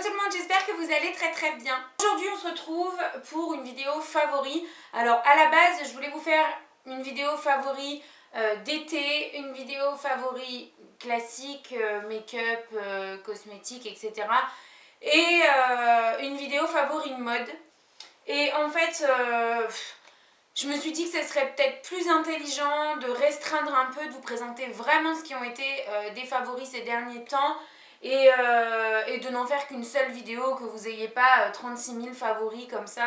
tout le monde, j'espère que vous allez très bien. Aujourd'hui on se retrouve pour une vidéo favori. Alors à la base je voulais vous faire une vidéo favori d'été, une vidéo favori classique, make-up, cosmétique, etc. Et une vidéo favori mode. Et en fait je me suis dit que ce serait peut-être plus intelligent de restreindre un peu, de vous présenter vraiment ce qui ont été des favoris ces derniers temps et de n'en faire qu'une seule vidéo, que vous n'ayez pas 36 000 favoris comme ça.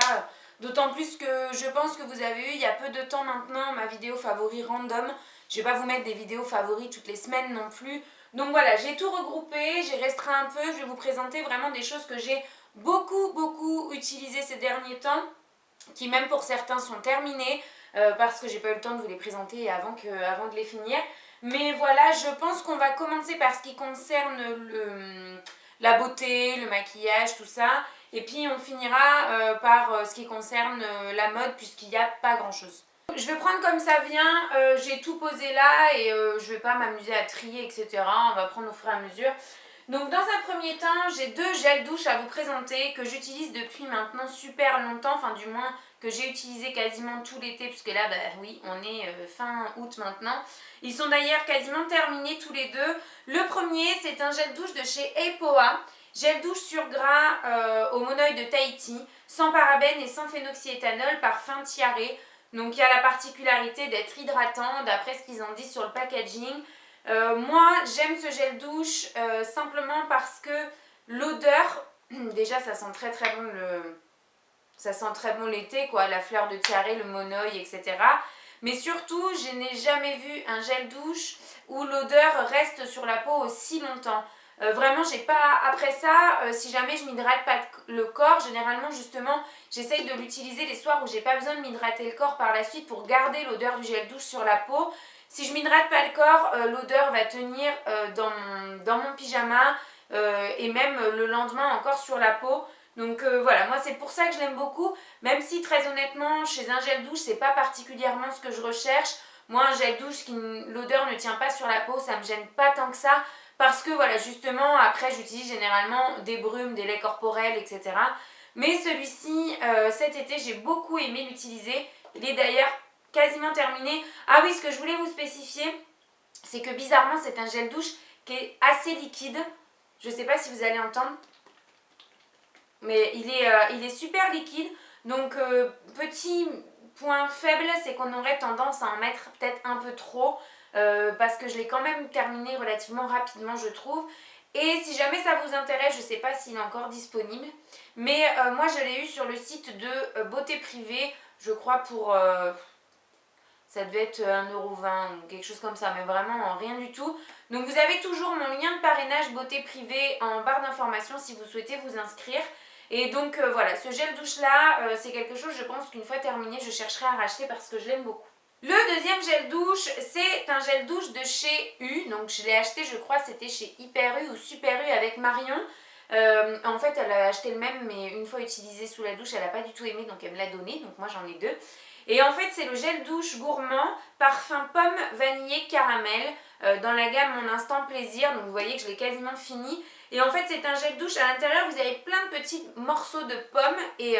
D'autant plus que je pense que vous avez eu il y a peu de temps maintenant ma vidéo favori random. Je ne vais pas vous mettre des vidéos favoris toutes les semaines non plus. Donc voilà, j'ai tout regroupé, j'ai restreint un peu, je vais vous présenter vraiment des choses que j'ai beaucoup utilisées ces derniers temps, qui même pour certains sont terminés parce que j'ai pas eu le temps de vous les présenter avant de les finir. Mais voilà, je pense qu'on va commencer par ce qui concerne la beauté, le maquillage, tout ça. Et puis on finira par ce qui concerne la mode, puisqu'il n'y a pas grand chose. Je vais prendre comme ça vient, j'ai tout posé là et je vais pas m'amuser à trier, etc. On va prendre au fur et à mesure. Donc dans un premier temps, j'ai deux gels douche à vous présenter que j'utilise depuis maintenant super longtemps, enfin du moins que j'ai utilisé quasiment tout l'été, puisque là, bah oui, on est fin août maintenant. Ils sont d'ailleurs quasiment terminés tous les deux. Le premier, c'est un gel douche de chez Epoa. Gel douche sur gras au monoï de Tahiti, sans parabènes et sans phénoxyéthanol, parfum tiare. Donc il y a la particularité d'être hydratant, d'après ce qu'ils ont dit sur le packaging. Moi j'aime ce gel douche simplement parce que l'odeur, déjà ça sent très bon ça sent très bon l'été quoi, la fleur de tiare, le monoï, etc. Mais surtout je n'ai jamais vu un gel douche où l'odeur reste sur la peau aussi longtemps. Vraiment j'ai pas, après ça si jamais je m'hydrate pas le corps, généralement justement j'essaye de l'utiliser les soirs où j'ai pas besoin de m'hydrater le corps par la suite pour garder l'odeur du gel douche sur la peau. Si je m'hydrate pas le corps, l'odeur va tenir dans mon pyjama et même le lendemain encore sur la peau. Donc voilà, moi c'est pour ça que je l'aime beaucoup, même si très honnêtement chez un gel douche c'est pas particulièrement ce que je recherche. Moi un gel douche qui l'odeur ne tient pas sur la peau, ça me gêne pas tant que ça, parce que voilà justement après j'utilise généralement des brumes, des laits corporels, etc. Mais celui-ci cet été j'ai beaucoup aimé l'utiliser, il est d'ailleurs quasiment terminé. Ah oui, ce que je voulais vous spécifier, c'est que bizarrement c'est un gel douche qui est assez liquide. Je sais pas si vous allez entendre, mais il est super liquide. Donc petit point faible, c'est qu'on aurait tendance à en mettre peut-être un peu trop, parce que je l'ai quand même terminé relativement rapidement je trouve. Et si jamais ça vous intéresse, je sais pas s'il est encore disponible, mais moi je l'ai eu sur le site de Beauté Privée, je crois pour... ça devait être 1,20 € ou quelque chose comme ça, mais vraiment rien du tout. Donc vous avez toujours mon lien de parrainage Beauté Privée en barre d'informations si vous souhaitez vous inscrire. Et donc voilà, ce gel douche là, c'est quelque chose, je pense qu'une fois terminé, je chercherai à racheter parce que je l'aime beaucoup. Le deuxième gel douche, c'est un gel douche de chez U. Donc je l'ai acheté, je crois c'était chez Hyper U ou Super U avec Marion. En fait elle a acheté le même, mais une fois utilisé sous la douche, elle n'a pas du tout aimé, donc elle me l'a donné. Donc moi j'en ai deux. Et en fait c'est le gel douche gourmand parfum pomme vanillé caramel dans la gamme Mon Instant Plaisir. Donc vous voyez que je l'ai quasiment fini. Et en fait c'est un gel douche, à l'intérieur vous avez plein de petits morceaux de pommes et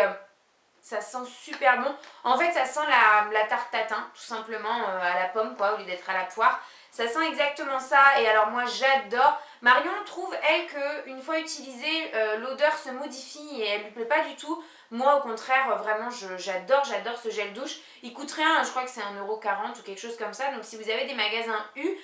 ça sent super bon. En fait ça sent la tarte tatin tout simplement à la pomme quoi, au lieu d'être à la poire. Ça sent exactement ça et alors moi j'adore. Marion trouve elle qu'une fois utilisée l'odeur se modifie et elle lui plaît pas du tout. Moi au contraire vraiment j'adore ce gel douche. Il coûte rien, je crois que c'est 1,40 € ou quelque chose comme ça. Donc si vous avez des magasins U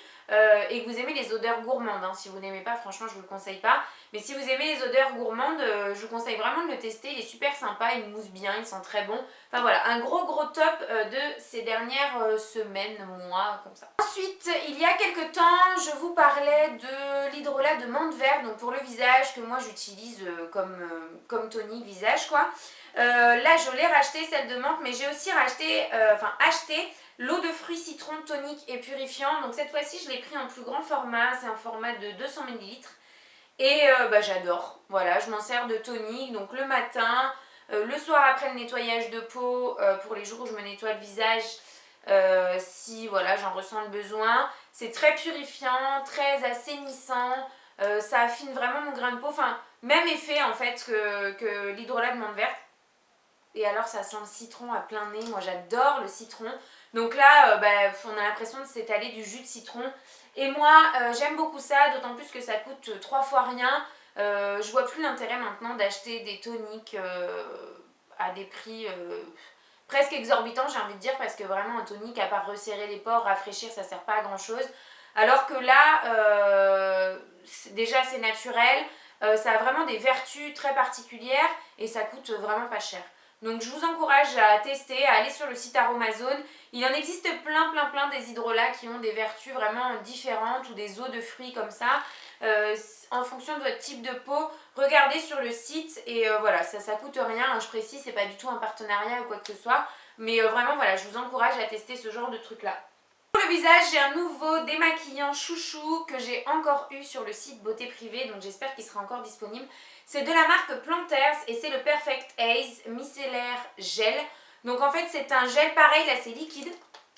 et que vous aimez les odeurs gourmandes, hein, si vous n'aimez pas franchement je vous le conseille pas. Mais si vous aimez les odeurs gourmandes, je vous conseille vraiment de le tester. Il est super sympa, il mousse bien, il sent très bon. Enfin voilà, un gros top de ces dernières semaines, mois, comme ça. Ensuite, il y a quelques temps, je vous parlais de l'hydrolat de menthe verte, donc pour le visage, que moi j'utilise comme tonique visage quoi. Là je l'ai racheté celle de menthe, mais j'ai aussi acheté l'eau de fruits citron tonique et purifiant. Donc cette fois-ci je l'ai pris en plus grand format, c'est un format de 200 ml. Et j'adore, voilà, je m'en sers de tonique, donc le matin, le soir après le nettoyage de peau, pour les jours où je me nettoie le visage, si voilà j'en ressens le besoin. C'est très purifiant, très assainissant, ça affine vraiment mon grain de peau, enfin Même effet en fait que l'hydrolat de menthe verte. Et alors ça sent le citron à plein nez, moi j'adore le citron. Donc là, on a l'impression de s'étaler du jus de citron. Et moi, j'aime beaucoup ça, d'autant plus que ça coûte 3 fois rien. Je vois plus l'intérêt maintenant d'acheter des toniques à des prix presque exorbitants, j'ai envie de dire, parce que vraiment un tonique, à part resserrer les pores, rafraîchir, ça sert pas à grand chose. Alors que là, déjà c'est naturel, ça a vraiment des vertus très particulières et ça coûte vraiment pas cher. Donc je vous encourage à tester, à aller sur le site Aromazone. Il en existe plein des hydrolats qui ont des vertus vraiment différentes ou des eaux de fruits comme ça. En fonction de votre type de peau, regardez sur le site et voilà, ça coûte rien, hein, je précise, c'est pas du tout un partenariat ou quoi que ce soit. Mais vraiment voilà, je vous encourage à tester ce genre de truc là. Pour le visage, j'ai un nouveau démaquillant chouchou que j'ai encore eu sur le site Beauté Privée, donc j'espère qu'il sera encore disponible. C'est de la marque Planters et c'est le Perfect Haze Micellaire Gel. Donc en fait c'est un gel pareil, là c'est liquide,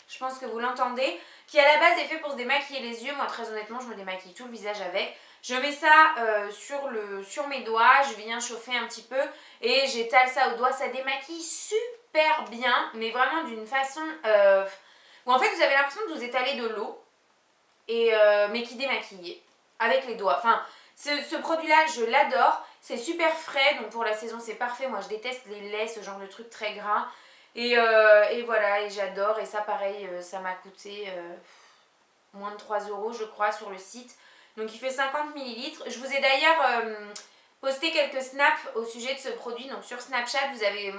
je pense que vous l'entendez, qui à la base est fait pour se démaquiller les yeux. Moi très honnêtement je me démaquille tout le visage avec. Je mets ça sur mes doigts, je viens chauffer un petit peu et j'étale ça au doigt, ça démaquille super bien, mais vraiment d'une façon... où en fait vous avez l'impression de vous étaler de l'eau, mais qui démaquille avec les doigts. Enfin, ce produit-là, je l'adore. C'est super frais, donc pour la saison, c'est parfait. Moi, je déteste les laits, ce genre de trucs très gras. Et voilà, et j'adore. Et ça, pareil, ça m'a coûté moins de 3 € je crois, sur le site. Donc, il fait 50 ml. Je vous ai d'ailleurs posté quelques snaps au sujet de ce produit. Donc, sur Snapchat, vous avez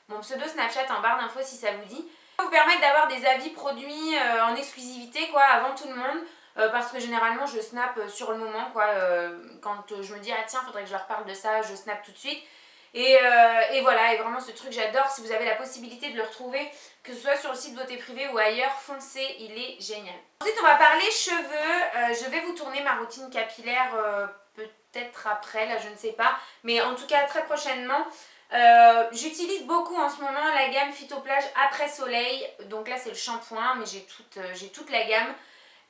mon pseudo Snapchat en barre d'infos si ça vous dit. Ça va vous permettre d'avoir des avis produits en exclusivité, quoi, avant tout le monde. Parce que généralement je snap sur le moment, quoi, quand je me dis ah tiens faudrait que je leur parle de ça, je snap tout de suite et voilà, et vraiment ce truc j'adore. Si vous avez la possibilité de le retrouver, que ce soit sur le site Beauté Privée ou ailleurs, foncez, il est génial. Ensuite on va parler cheveux. Je vais vous tourner ma routine capillaire peut-être après, là je ne sais pas, mais en tout cas très prochainement. J'utilise beaucoup en ce moment la gamme Phytoplage après soleil, donc là c'est le shampoing, mais j'ai toute la gamme.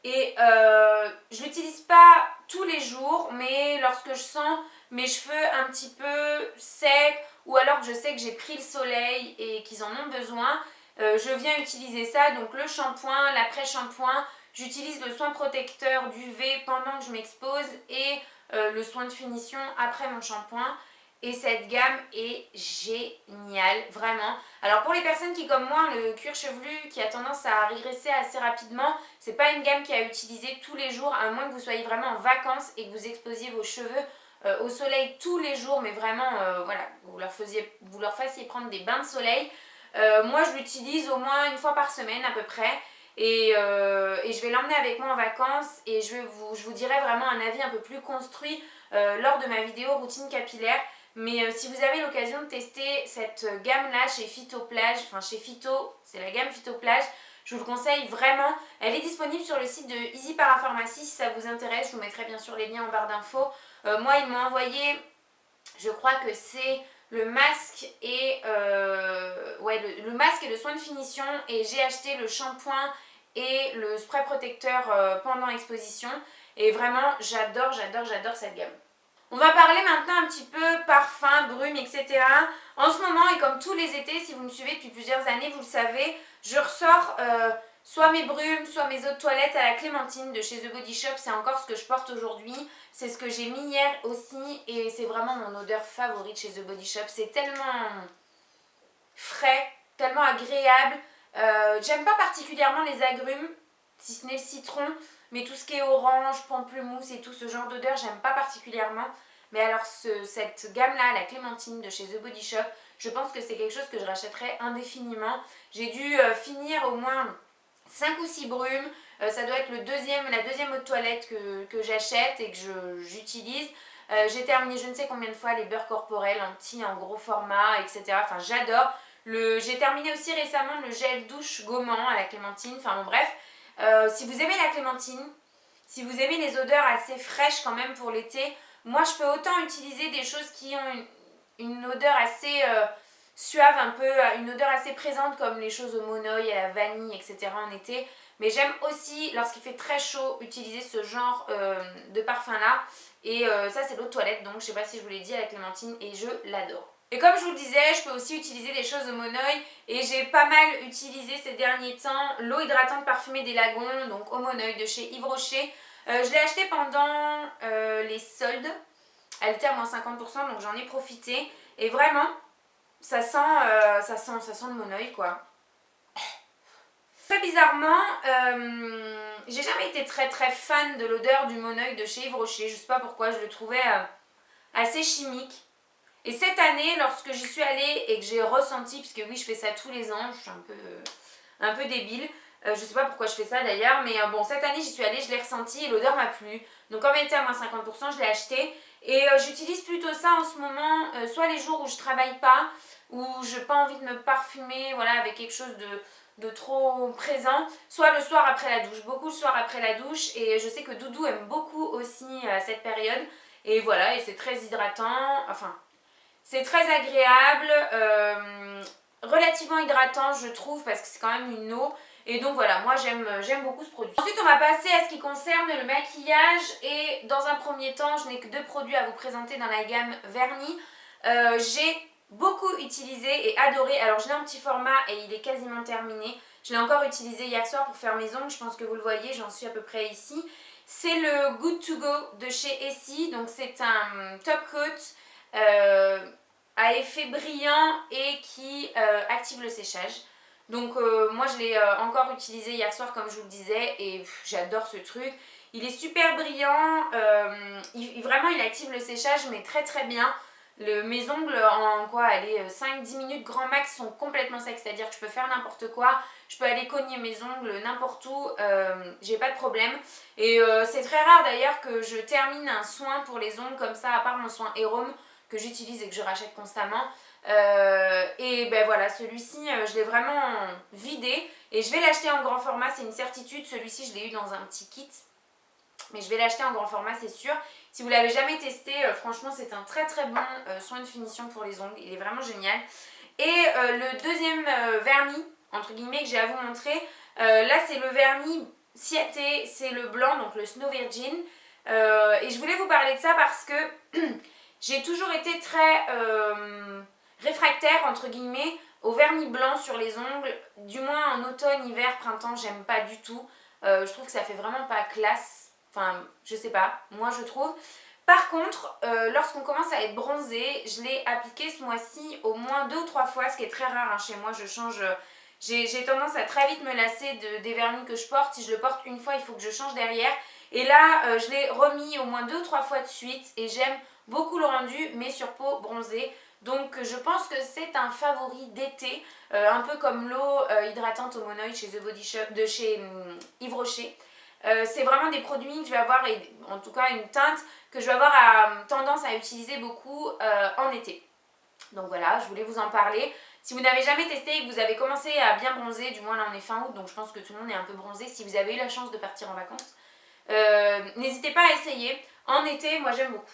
Et je l'utilise pas tous les jours, mais lorsque je sens mes cheveux un petit peu secs ou alors que je sais que j'ai pris le soleil et qu'ils en ont besoin, je viens utiliser ça. Donc le shampoing, l'après-shampoing, j'utilise le soin protecteur d'UV pendant que je m'expose et le soin de finition après mon shampoing. Et cette gamme est géniale, vraiment. Alors pour les personnes qui, comme moi, le cuir chevelu qui a tendance à régresser assez rapidement, c'est pas une gamme qui a utilisé tous les jours, à moins que vous soyez vraiment en vacances et que vous exposiez vos cheveux au soleil tous les jours, mais vraiment, voilà, vous leur fassiez prendre des bains de soleil. Moi, je l'utilise au moins une fois par semaine à peu près. Et je vais l'emmener avec moi en vacances et je vous dirai vraiment un avis un peu plus construit lors de ma vidéo routine capillaire. Mais si vous avez l'occasion de tester cette gamme-là chez Phytoplage, enfin chez Phyto, c'est la gamme Phytoplage, je vous le conseille vraiment. Elle est disponible sur le site de Easy Parapharmacie si ça vous intéresse. Je vous mettrai bien sûr les liens en barre d'infos. Moi, ils m'ont envoyé, je crois que c'est le masque et le masque et le soin de finition. Et j'ai acheté le shampoing et le spray protecteur pendant l'exposition. Et vraiment, j'adore cette gamme. On va parler maintenant un petit peu parfum, brume, etc. En ce moment, et comme tous les étés, si vous me suivez depuis plusieurs années, vous le savez, je ressors soit mes brumes, soit mes eaux de toilette à la clémentine de chez The Body Shop. C'est encore ce que je porte aujourd'hui. C'est ce que j'ai mis hier aussi et c'est vraiment mon odeur favorite chez The Body Shop. C'est tellement frais, tellement agréable. J'aime pas particulièrement les agrumes, si ce n'est le citron. Mais tout ce qui est orange, pamplemousse et tout ce genre d'odeur, j'aime pas particulièrement. Mais alors cette gamme-là, la clémentine de chez The Body Shop, je pense que c'est quelque chose que je rachèterai indéfiniment. J'ai dû finir au moins 5 ou 6 brumes. Ça doit être la deuxième eau de toilette que j'achète et que j'utilise. J'ai terminé je ne sais combien de fois les beurres corporels en petit, en gros format, etc. Enfin j'adore. J'ai terminé aussi récemment le gel douche gommant à la clémentine. Enfin bon bref. Si vous aimez la clémentine, si vous aimez les odeurs assez fraîches quand même pour l'été, moi je peux autant utiliser des choses qui ont une odeur assez suave, un peu, une odeur assez présente comme les choses au monoeil, à la vanille, etc. en été. Mais j'aime aussi, lorsqu'il fait très chaud, utiliser ce genre de parfum là. Et ça c'est l'eau de toilette, donc je sais pas si je vous l'ai dit, à la clémentine, et je l'adore. Et comme je vous le disais, je peux aussi utiliser des choses au monoeil et j'ai pas mal utilisé ces derniers temps l'eau hydratante parfumée des Lagons, donc au monoeil de chez Yves Rocher. Je l'ai acheté pendant les soldes, elle était à moins 50%, donc j'en ai profité. Et vraiment, ça sent le monoeil quoi. Très bizarrement, j'ai jamais été très fan de l'odeur du monoeil de chez Yves Rocher. Je sais pas pourquoi, je le trouvais assez chimique. Et cette année, lorsque j'y suis allée et que j'ai ressenti, puisque oui je fais ça tous les ans, je suis un peu débile, je sais pas pourquoi je fais ça d'ailleurs, mais bon cette année j'y suis allée, je l'ai ressenti et l'odeur m'a plu. Donc comme elle était à moins 50%, je l'ai acheté. Et j'utilise plutôt ça en ce moment, soit les jours où je travaille pas, où je n'ai pas envie de me parfumer voilà, avec quelque chose de trop présent, soit le soir après la douche, beaucoup le soir après la douche, et je sais que Doudou aime beaucoup aussi cette période, et voilà, et c'est très hydratant, enfin c'est très agréable, relativement hydratant je trouve, parce que c'est quand même une eau. Et donc voilà, moi j'aime beaucoup ce produit. Ensuite on va passer à ce qui concerne le maquillage. Et dans un premier temps, je n'ai que 2 produits à vous présenter dans la gamme vernis. J'ai beaucoup utilisé et adoré. Alors je l'ai en petit format et il est quasiment terminé. Je l'ai encore utilisé hier soir pour faire mes ongles. Je pense que vous le voyez, j'en suis à peu près ici. C'est le Good To Go de chez Essie. Donc c'est un top coat à effet brillant et qui active le séchage. Donc moi je l'ai encore utilisé hier soir comme je vous le disais et j'adore ce truc. Il est super brillant, vraiment il active le séchage mais très bien. Mes ongles en quoi, allez, 5-10 minutes grand max sont complètement secs, c'est-à-dire que je peux faire n'importe quoi, je peux aller cogner mes ongles n'importe où, j'ai pas de problème. Et c'est très rare d'ailleurs que je termine un soin pour les ongles comme ça, à part mon soin Héroum que j'utilise et que je rachète constamment. Et ben voilà, celui-ci je l'ai vraiment vidé et je vais l'acheter en grand format, c'est une certitude. Celui-ci je l'ai eu dans un petit kit, mais je vais l'acheter en grand format, c'est sûr. Si vous l'avez jamais testé, franchement c'est un très bon soin de finition pour les ongles, il est vraiment génial. Et le deuxième vernis entre guillemets que j'ai à vous montrer, là c'est le vernis Ciaté, c'est le blanc, donc le Snow Virgin. Et je voulais vous parler de ça parce que j'ai toujours été très réfractaire entre guillemets au vernis blanc sur les ongles, du moins en automne, hiver, printemps, j'aime pas du tout. Je trouve que ça fait vraiment pas classe, enfin je sais pas, moi je trouve. Par contre, lorsqu'on commence à être bronzé, je l'ai appliqué ce mois-ci au moins 2 ou 3 fois, ce qui est très rare hein, chez moi, je change. J'ai tendance à très vite me lasser des vernis que je porte. Si je le porte une fois, il faut que je change derrière. Et là, je l'ai remis au moins 2 ou 3 fois de suite et j'aime beaucoup le rendu, mais sur peau bronzée. Donc je pense que c'est un favori d'été, un peu comme l'eau hydratante au monoïde chez The Body Shop, de chez Yves Rocher. C'est vraiment des produits que je vais avoir, et en tout cas une teinte que je vais avoir tendance à utiliser beaucoup en été. Donc voilà, je voulais vous en parler. Si vous n'avez jamais testé et que vous avez commencé à bien bronzer, du moins là on est fin août, donc je pense que tout le monde est un peu bronzé. Si vous avez eu la chance de partir en vacances, n'hésitez pas à essayer. En été, moi j'aime beaucoup.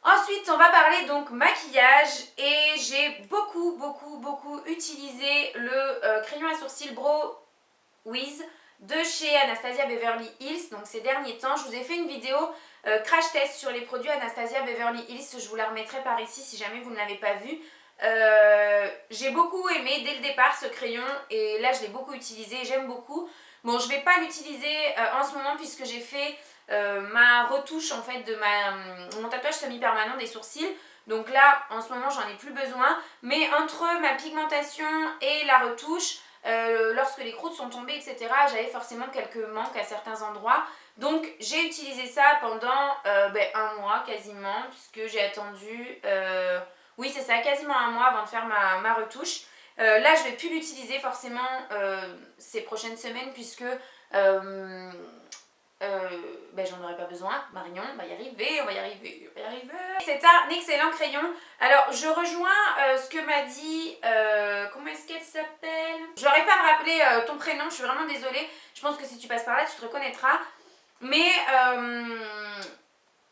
Ensuite, on va parler donc maquillage et j'ai beaucoup utilisé le crayon à sourcils Brow Wiz de chez Anastasia Beverly Hills. Donc ces derniers temps, je vous ai fait une vidéo crash test sur les produits Anastasia Beverly Hills. Je vous la remettrai par ici si jamais vous ne l'avez pas vue. J'ai beaucoup aimé dès le départ ce crayon et là je l'ai beaucoup utilisé, j'aime beaucoup. Bon, je ne vais pas l'utiliser en ce moment puisque j'ai fait ma retouche en fait de mon tatouage semi-permanent des sourcils. Donc là en ce moment j'en ai plus besoin, mais entre ma pigmentation et la retouche, lorsque les croûtes sont tombées etc, j'avais forcément quelques manques à certains endroits. Donc j'ai utilisé ça pendant un mois quasiment, puisque j'ai attendu, oui c'est ça, quasiment un mois avant de faire ma retouche. Là je ne vais plus l'utiliser forcément ces prochaines semaines puisque j'en aurai pas besoin. Marion, on va y arriver, on va y arriver. C'est un excellent crayon. Alors je rejoins ce que m'a dit, comment est-ce qu'elle s'appelle? Je n'aurais pas à me rappeler ton prénom, je suis vraiment désolée. Je pense que si tu passes par là, tu te reconnaîtras. Mais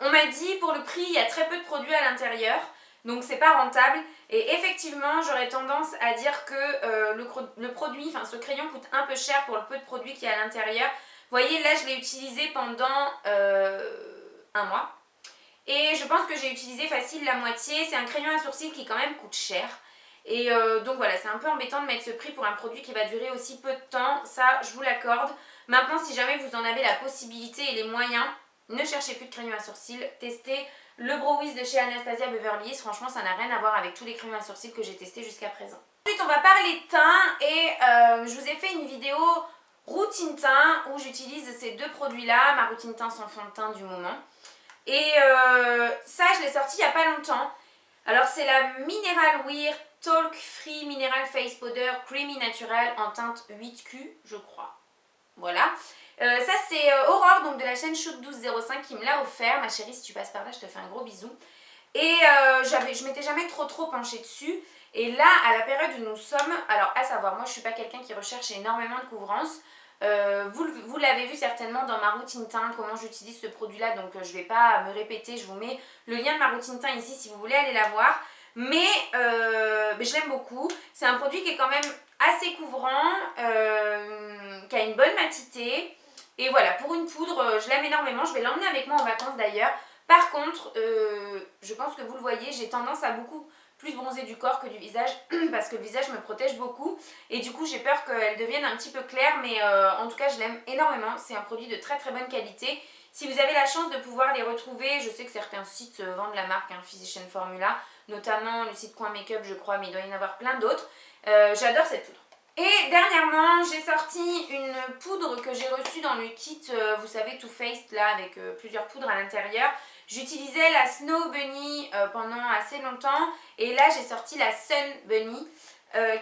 on m'a dit pour le prix, il y a très peu de produits à l'intérieur. Donc c'est pas rentable. Et effectivement, j'aurais tendance à dire que le produit, enfin ce crayon coûte un peu cher pour le peu de produits qu'il y a à l'intérieur. Vous voyez, là je l'ai utilisé pendant un mois. Et je pense que j'ai utilisé facile la moitié. C'est un crayon à sourcils qui quand même coûte cher. Et donc voilà, c'est un peu embêtant de mettre ce prix pour un produit qui va durer aussi peu de temps. Ça, je vous l'accorde. Maintenant, si jamais vous en avez la possibilité et les moyens, ne cherchez plus de crayon à sourcils. Testez le Brow Wiz de chez Anastasia Beverly Hills. Franchement, ça n'a rien à voir avec tous les crayons à sourcils que j'ai testés jusqu'à présent. Ensuite, on va parler teint et je vous ai fait une vidéo routine teint où j'utilise ces deux produits-là, ma routine teint sans fond de teint du moment. Et ça, je l'ai sorti il n'y a pas longtemps. Alors, c'est la Mineral Wear Talk Free Mineral Face Powder Creamy Natural en teinte 8Q, je crois. Voilà. Ça, c'est Aurore, donc de la chaîne Shoot 1205 qui me l'a offert. Ma chérie, si tu passes par là, je te fais un gros bisou. Et je m'étais jamais trop penchée dessus. Et là, à la période où nous sommes, alors à savoir, moi je suis pas quelqu'un qui recherche énormément de couvrance. Vous l'avez vu certainement dans ma routine teint, comment j'utilise ce produit là, donc je vais pas me répéter, je vous mets le lien de ma routine teint ici si vous voulez aller la voir. Mais je l'aime beaucoup, c'est un produit qui est quand même assez couvrant, qui a une bonne matité. Et voilà, pour une poudre, je l'aime énormément, je vais l'emmener avec moi en vacances d'ailleurs. Par contre, je pense que vous le voyez, j'ai tendance à beaucoup plus bronzer du corps que du visage parce que le visage me protège beaucoup et du coup j'ai peur qu'elle devienne un petit peu claire, mais en tout cas je l'aime énormément. C'est un produit de très bonne qualité. Si vous avez la chance de pouvoir les retrouver, je sais que certains sites vendent la marque Physician Formula, notamment le site Coin Makeup je crois, mais il doit y en avoir plein d'autres. J'adore cette poudre. Et dernièrement, j'ai sorti une poudre que j'ai reçue dans le kit, vous savez, Too Faced, là, avec plusieurs poudres à l'intérieur. J'utilisais la Snow Bunny pendant assez longtemps. Et là, j'ai sorti la Sun Bunny,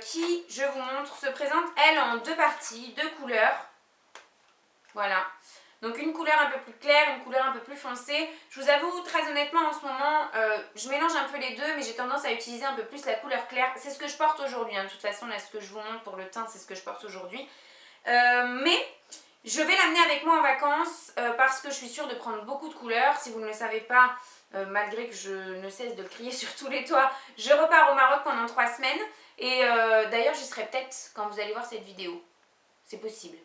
qui, je vous montre, se présente, elle, en deux parties, deux couleurs. Voilà. Donc une couleur un peu plus claire, une couleur un peu plus foncée. Je vous avoue, très honnêtement, en ce moment, je mélange un peu les deux, mais j'ai tendance à utiliser un peu plus la couleur claire. C'est ce que je porte aujourd'hui, hein. De toute façon, là, ce que je vous montre pour le teint, c'est ce que je porte aujourd'hui. Mais je vais l'amener avec moi en vacances parce que je suis sûre de prendre beaucoup de couleurs. Si vous ne le savez pas, malgré que je ne cesse de le crier sur tous les toits, je repars au Maroc pendant 3 semaines. Et d'ailleurs, j'y serai peut-être quand vous allez voir cette vidéo. C'est possible.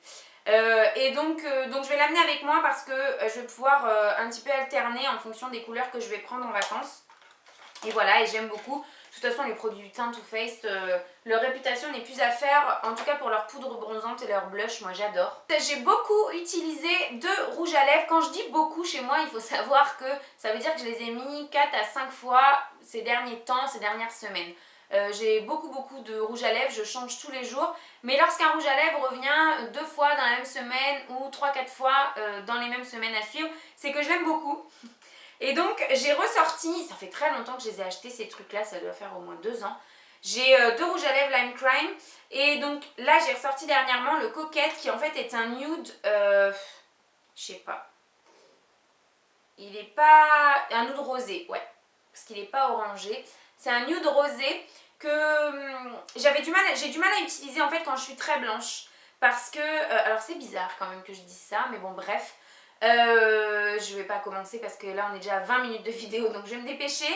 Et donc je vais l'amener avec moi parce que je vais pouvoir un petit peu alterner en fonction des couleurs que je vais prendre en vacances. Et voilà, et j'aime beaucoup. De toute façon, les produits du teint Too Faced, leur réputation n'est plus à faire, en tout cas pour leur poudre bronzante et leur blush, moi j'adore. J'ai beaucoup utilisé de rouge à lèvres. Quand je dis beaucoup chez moi, il faut savoir que ça veut dire que je les ai mis 4 à 5 fois ces derniers temps, ces dernières semaines. J'ai beaucoup de rouge à lèvres, je change tous les jours. Mais lorsqu'un rouge à lèvres revient 2 fois dans la même semaine ou 3-4 fois dans les mêmes semaines à suivre, c'est que je l'aime beaucoup. Et donc j'ai ressorti, ça fait très longtemps que je les ai achetés ces trucs là, ça doit faire au moins 2 ans. J'ai deux rouges à lèvres Lime Crime et donc là j'ai ressorti dernièrement le Coquette qui en fait est un nude, je sais pas, il est pas, un nude rosé, ouais, parce qu'il est pas orangé, c'est un nude rosé que j'ai du mal à utiliser en fait quand je suis très blanche parce que, alors c'est bizarre quand même que je dise ça, mais bon bref. Je vais pas commencer parce que là on est déjà à 20 minutes de vidéo donc je vais me dépêcher.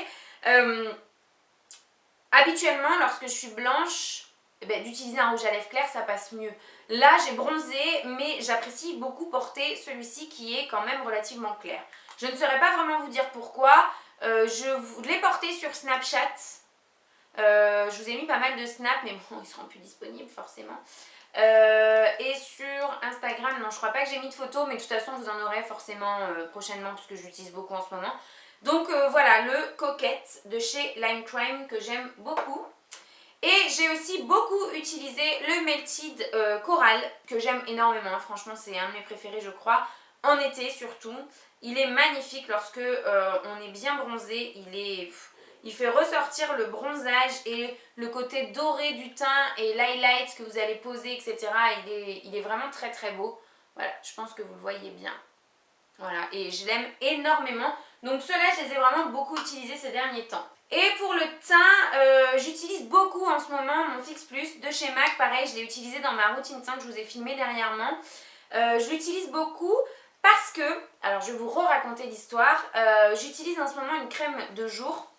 Habituellement lorsque je suis blanche, d'utiliser un rouge à lèvres clair ça passe mieux. Là j'ai bronzé mais j'apprécie beaucoup porter celui-ci qui est quand même relativement clair. Je ne saurais pas vraiment vous dire pourquoi. Je l'ai porté sur Snapchat. Je vous ai mis pas mal de snaps mais bon ils seront plus disponibles forcément. Et sur Instagram, non je crois pas que j'ai mis de photos mais de toute façon vous en aurez forcément prochainement parce que je l'utilise beaucoup en ce moment. Donc voilà le Coquette de chez Lime Crime que j'aime beaucoup. Et j'ai aussi beaucoup utilisé le Melted Coral que j'aime énormément, franchement c'est un de mes préférés je crois, en été surtout. Il est magnifique lorsque on est bien bronzé, il fait ressortir le bronzage et le côté doré du teint et l'highlight que vous allez poser, etc. Il est vraiment très beau. Voilà, je pense que vous le voyez bien. Voilà, et je l'aime énormément. Donc ceux-là, je les ai vraiment beaucoup utilisés ces derniers temps. Et pour le teint, j'utilise beaucoup en ce moment mon Fix Plus de chez MAC. Pareil, je l'ai utilisé dans ma routine teint que je vous ai filmé dernièrement. Je l'utilise beaucoup parce que, alors je vais vous raconter l'histoire, j'utilise en ce moment une crème de jour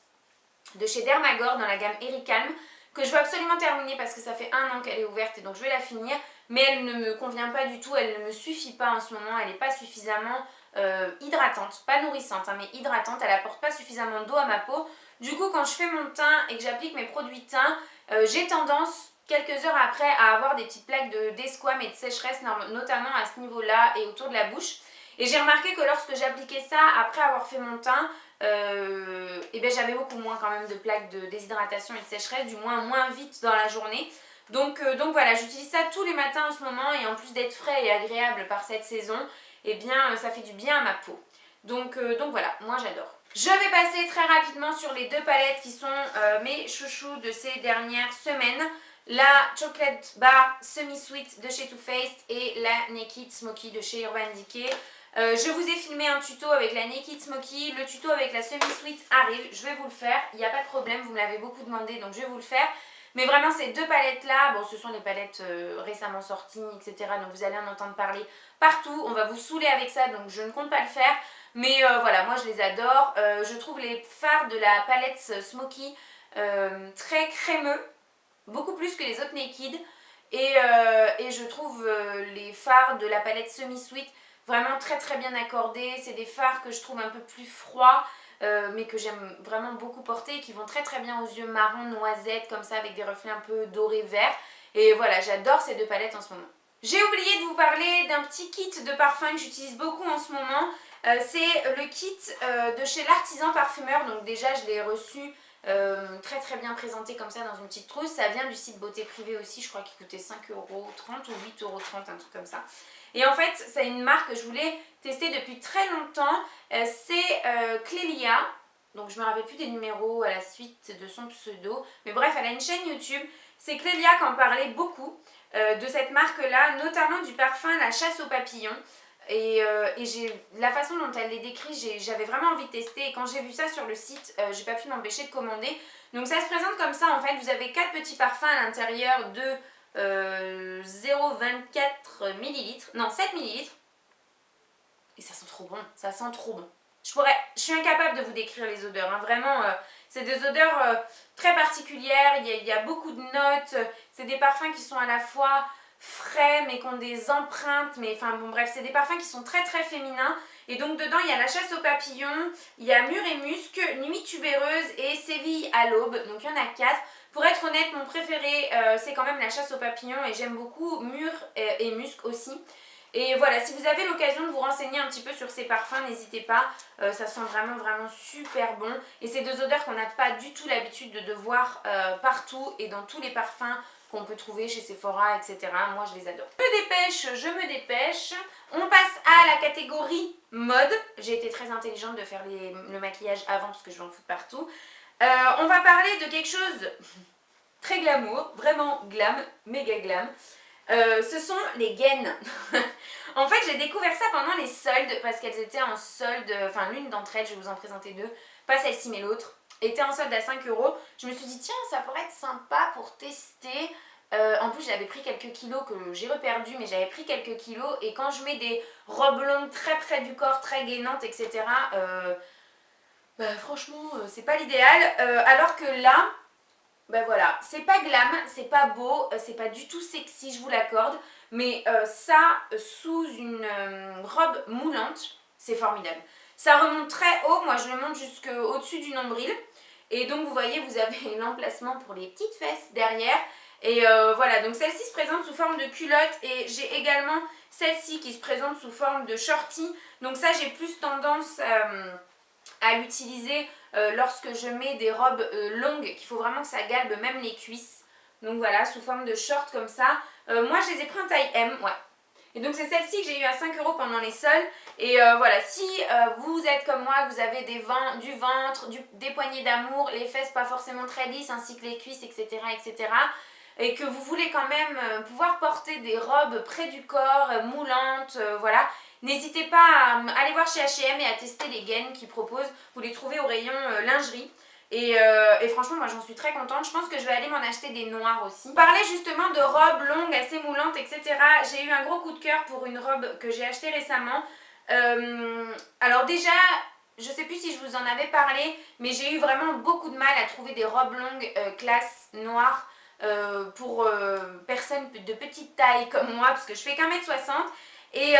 de chez Dermagor dans la gamme Ericalm que je veux absolument terminer parce que ça fait 1 an qu'elle est ouverte et donc je vais la finir, mais elle ne me convient pas du tout, elle ne me suffit pas en ce moment, elle n'est pas suffisamment hydratante, pas nourrissante, hein, mais hydratante. Elle apporte pas suffisamment d'eau à ma peau. Du coup, quand je fais mon teint et que j'applique mes produits teint, j'ai tendance, quelques heures après, à avoir des petites plaques d'esquame et de sécheresse, notamment à ce niveau-là et autour de la bouche. Et j'ai remarqué que lorsque j'appliquais ça, après avoir fait mon teint, et ben j'avais beaucoup moins quand même de plaques de déshydratation et de sécheresse, du moins vite dans la journée. Donc voilà, j'utilise ça tous les matins en ce moment et en plus d'être frais et agréable par cette saison, eh bien ça fait du bien à ma peau. Donc voilà, moi j'adore. Je vais passer très rapidement sur les deux palettes qui sont mes chouchous de ces dernières semaines. La Chocolate Bar Semi-Sweet de chez Too Faced et la Naked Smoky de chez Urban Decay. Je vous ai filmé un tuto avec la Naked Smoky, le tuto avec la Semi-Sweet arrive, je vais vous le faire, il n'y a pas de problème, vous me l'avez beaucoup demandé donc je vais vous le faire. Mais vraiment ces deux palettes là, bon ce sont les palettes récemment sorties, etc. Donc vous allez en entendre parler partout, on va vous saouler avec ça donc je ne compte pas le faire. Mais voilà, moi je les adore, je trouve les fards de la palette Smoky très crémeux, beaucoup plus que les autres Naked. Et je trouve les fards de la palette Semi-Sweet vraiment très bien accordés. C'est des fards que je trouve un peu plus froids, mais que j'aime vraiment beaucoup porter et qui vont très bien aux yeux marron noisette, comme ça, avec des reflets un peu doré vert. Et voilà, j'adore ces deux palettes en ce moment. J'ai oublié de vous parler d'un petit kit de parfum que j'utilise beaucoup en ce moment. C'est le kit de chez l'Artisan Parfumeur. Donc déjà, je l'ai reçu très bien présenté comme ça dans une petite trousse. Ça vient du site Beauté Privée aussi, je crois qu'il coûtait 5,30 € ou 8,30 €, un truc comme ça. Et en fait, c'est une marque que je voulais tester depuis très longtemps. C'est Clélia. Donc je me rappelle plus des numéros à la suite de son pseudo. Mais bref, elle a une chaîne YouTube. C'est Clélia qui en parlait beaucoup de cette marque-là, notamment du parfum La Chasse aux papillons. Et la façon dont elle les décrit, j'avais vraiment envie de tester. Et quand j'ai vu ça sur le site, j'ai pas pu m'empêcher de commander. Donc ça se présente comme ça en fait. Vous avez 4 petits parfums à l'intérieur de 0,24 ml, non 7 ml. Et ça sent trop bon, ça sent trop bon. Je suis incapable de vous décrire les odeurs, hein. Vraiment, c'est des odeurs très particulières, il y a beaucoup de notes, c'est des parfums qui sont à la fois frais mais qui ont des empreintes, mais enfin bon bref, c'est des parfums qui sont très féminins. Et donc dedans il y a La Chasse aux papillons, il y a Mûre et Musc, Nuit tubéreuse et Séville à l'aube, donc il y en a 4. Pour être honnête, mon préféré c'est quand même La Chasse aux papillons et j'aime beaucoup Mûre et Musc aussi. Et voilà, si vous avez l'occasion de vous renseigner un petit peu sur ces parfums, n'hésitez pas, ça sent vraiment super bon. Et c'est deux odeurs qu'on n'a pas du tout l'habitude de voir partout et dans tous les parfums qu'on peut trouver chez Sephora, etc. Moi je les adore. Je me dépêche. On passe à la catégorie mode. J'ai été très intelligente de faire le maquillage avant parce que je vais en foutre partout. On va parler de quelque chose très glamour, vraiment glam, méga glam. Ce sont les gaines. En fait, j'ai découvert ça pendant les soldes parce qu'elles étaient en solde. Enfin, l'une d'entre elles, je vais vous en présenter deux, pas celle-ci mais l'autre, était en solde à 5 €. Je me suis dit, tiens, ça pourrait être sympa pour tester. En plus, j'avais pris quelques kilos que j'ai reperdu, mais j'avais pris quelques kilos. Et quand je mets des robes longues très près du corps, très gainantes, etc., bah, franchement, c'est pas l'idéal. Alors que là, ben voilà, c'est pas glam, c'est pas beau, c'est pas du tout sexy, je vous l'accorde, mais ça, sous une robe moulante, c'est formidable. Ça remonte très haut, moi je le monte jusqu'au-dessus du nombril, et donc vous voyez, vous avez l'emplacement pour les petites fesses derrière, et voilà, donc celle-ci se présente sous forme de culotte, et j'ai également celle-ci qui se présente sous forme de shorty, donc ça j'ai plus tendance à l'utiliser lorsque je mets des robes longues, qu'il faut vraiment que ça galbe même les cuisses. Donc voilà, sous forme de short comme ça. Moi je les ai pris en taille M, ouais. Et donc c'est celle-ci que j'ai eu à 5 € pendant les soldes. Et voilà, si vous êtes comme moi, que vous avez du ventre, des poignées d'amour, les fesses pas forcément très lisses, ainsi que les cuisses, etc. Et que vous voulez quand même pouvoir porter des robes près du corps, moulantes, voilà. N'hésitez pas à aller voir chez H&M et à tester les gaines qu'ils proposent. Vous les trouvez au rayon lingerie. Et franchement, moi j'en suis très contente. Je pense que je vais aller m'en acheter des noirs aussi. Parler justement de robes longues, assez moulantes, etc. J'ai eu un gros coup de cœur pour une robe que j'ai achetée récemment. Alors déjà, je sais plus si je vous en avais parlé, mais j'ai eu vraiment beaucoup de mal à trouver des robes longues classe noires pour personnes de petite taille comme moi, parce que je fais qu'1,60 m. Et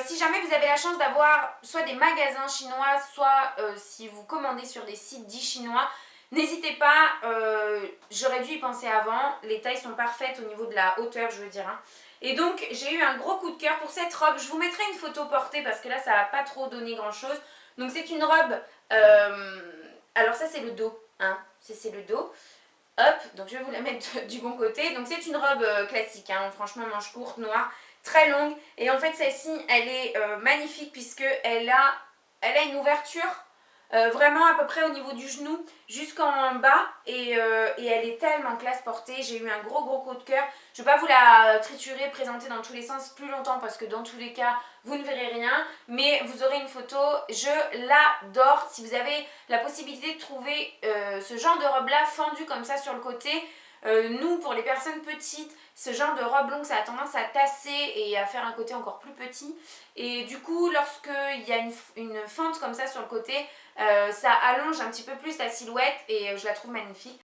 si jamais vous avez la chance d'avoir soit des magasins chinois, soit si vous commandez sur des sites dits chinois, n'hésitez pas, j'aurais dû y penser avant, les tailles sont parfaites au niveau de la hauteur, je veux dire. Hein. Et donc j'ai eu un gros coup de cœur pour cette robe. Je vous mettrai une photo portée parce que là ça va pas trop donner grand chose. Donc c'est une robe, alors ça c'est le dos, hein, c'est le dos. Hop, donc je vais vous la mettre du bon côté. Donc c'est une robe classique, hein, franchement manche courte, noire, très longue. Et en fait celle-ci, elle est magnifique puisque elle a une ouverture vraiment à peu près au niveau du genou jusqu'en bas. Et elle est tellement classe portée. J'ai eu un gros coup de cœur. Je ne vais pas vous la triturer, présenter dans tous les sens plus longtemps parce que dans tous les cas, vous ne verrez rien. Mais vous aurez une photo. Je l'adore. Si vous avez la possibilité de trouver ce genre de robe-là fendue comme ça sur le côté, nous, pour les personnes petites, ce genre de robe longue, ça a tendance à tasser et à faire un côté encore plus petit. Et du coup, lorsqu'il y a une fente comme ça sur le côté, ça allonge un petit peu plus la silhouette et je la trouve magnifique.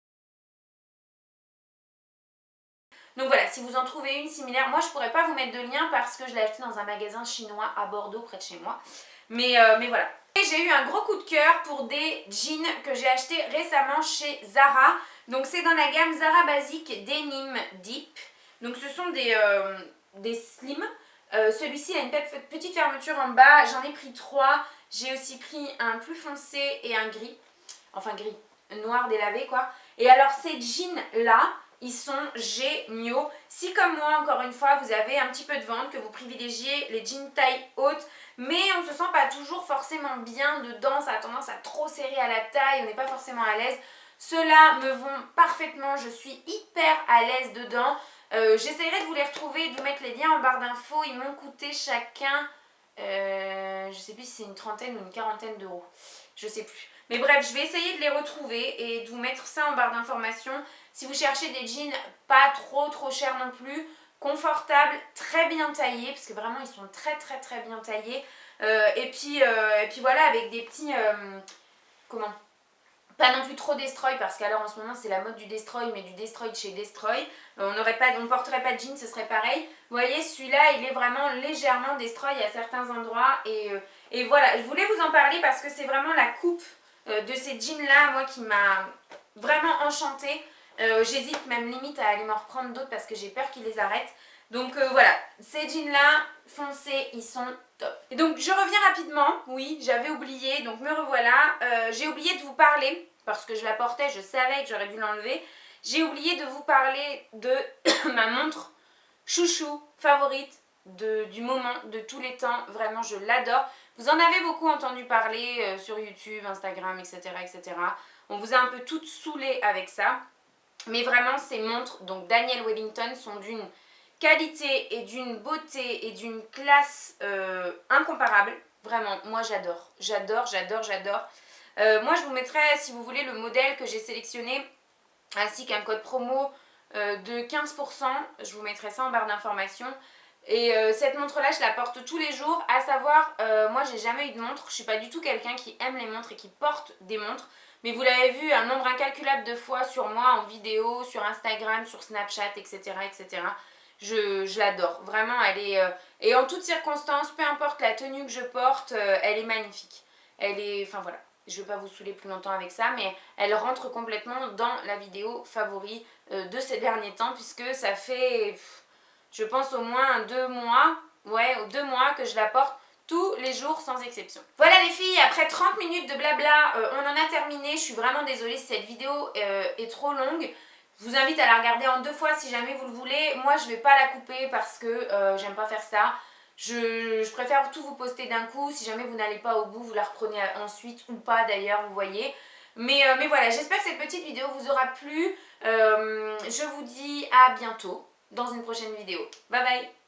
Donc voilà, si vous en trouvez une similaire, moi je pourrais pas vous mettre de lien parce que je l'ai acheté dans un magasin chinois à Bordeaux près de chez moi. Mais voilà. Et j'ai eu un gros coup de cœur pour des jeans que j'ai achetés récemment chez Zara. Donc c'est dans la gamme Zara Basic Denim Deep. Donc ce sont des slims. Celui-ci a une petite fermeture en bas. J'en ai pris 3. J'ai aussi pris un plus foncé et un gris. Enfin gris, noir délavé quoi. Et alors ces jeans là, ils sont géniaux. Si comme moi, encore une fois, vous avez un petit peu de ventre, que vous privilégiez les jeans taille haute, mais on ne se sent pas toujours forcément bien dedans, ça a tendance à trop serrer à la taille, on n'est pas forcément à l'aise. Ceux-là me vont parfaitement, je suis hyper à l'aise dedans. J'essaierai de vous les retrouver, de vous mettre les liens en barre d'infos. Ils m'ont coûté chacun, je ne sais plus si c'est une trentaine ou une quarantaine d'euros. Je ne sais plus. Mais bref, je vais essayer de les retrouver et de vous mettre ça en barre d'informations. Si vous cherchez des jeans pas trop chers non plus, confortables, très bien taillés, parce que vraiment ils sont très bien taillés. Et puis voilà, avec des petits... comment ? Pas non plus trop destroy, parce qu'alors en ce moment c'est la mode du destroy, mais du destroy de chez Destroy. On ne porterait pas de jeans, ce serait pareil. Vous voyez, celui-là il est vraiment légèrement destroy à certains endroits. Et voilà, je voulais vous en parler parce que c'est vraiment la coupe de ces jeans là, moi qui m'a vraiment enchantée. J'hésite même limite à aller m'en reprendre d'autres parce que j'ai peur qu'ils les arrêtent. Donc voilà, ces jeans là foncés, ils sont top. Et donc je reviens rapidement, oui j'avais oublié, donc me revoilà. J'ai oublié de vous parler, parce que je la portais, je savais que j'aurais dû l'enlever. J'ai oublié de vous parler de ma montre chouchou favorite du moment, de tous les temps. Vraiment je l'adore. Vous en avez beaucoup entendu parler sur YouTube, Instagram, etc. On vous a un peu toutes saoulées avec ça. Mais vraiment ces montres, donc Daniel Wellington, sont d'une qualité et d'une beauté et d'une classe incomparable. Vraiment, moi j'adore. Moi je vous mettrai, si vous voulez, le modèle que j'ai sélectionné ainsi qu'un code promo de 15%. Je vous mettrai ça en barre d'informations. Et cette montre là je la porte tous les jours, à savoir moi j'ai jamais eu de montre, je suis pas du tout quelqu'un qui aime les montres et qui porte des montres, mais vous l'avez vu un nombre incalculable de fois sur moi en vidéo, sur Instagram, sur Snapchat, etc. Je l'adore, vraiment elle est et en toutes circonstances, peu importe la tenue que je porte, elle est magnifique, elle est, enfin voilà, je ne vais pas vous saouler plus longtemps avec ça, mais elle rentre complètement dans la vidéo favori de ces derniers temps, puisque ça fait... je pense au moins 2 mois, ouais, 2 mois que je la porte tous les jours sans exception. Voilà les filles, après 30 minutes de blabla, on en a terminé. Je suis vraiment désolée si cette vidéo est trop longue. Je vous invite à la regarder en 2 fois si jamais vous le voulez. Moi je ne vais pas la couper parce que j'aime pas faire ça. Je préfère tout vous poster d'un coup. Si jamais vous n'allez pas au bout, vous la reprenez ensuite ou pas d'ailleurs, vous voyez. Mais voilà, j'espère que cette petite vidéo vous aura plu. Je vous dis à bientôt dans une prochaine vidéo. Bye bye!